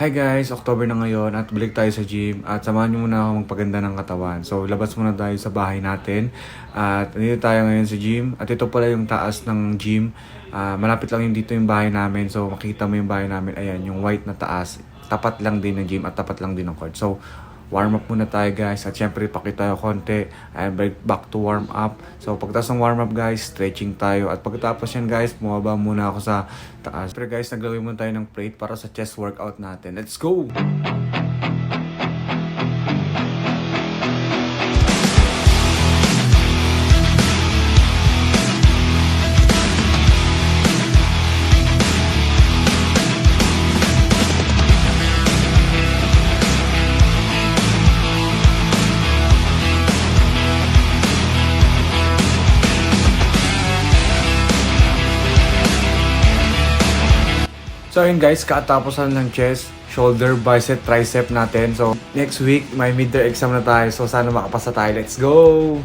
Hi guys, October na ngayon at balik tayo sa gym at samahan nyo muna ako magpaganda ng katawan. So labas muna tayo sa bahay natin at dito tayo ngayon sa gym at ito pala yung taas ng gym. Malapit lang yung dito yung bahay namin, so makita mo yung bahay namin, ayan yung white na taas. Tapat lang din ng gym at tapat lang din ng court. So warm up muna tayo guys at syempre pakita tayo konti and back to warm up. So pagkatapos ng warm up guys, stretching tayo at pagkatapos yan guys, bumaba muna ako sa taas. Pero guys, naglawin muna tayo ng plate para sa chest workout natin. Let's go! So yun guys, katapusan ng chest, shoulder, bicep, tricep natin. So next week, may midterm exam na tayo. So sana makapasa tayo. Let's go!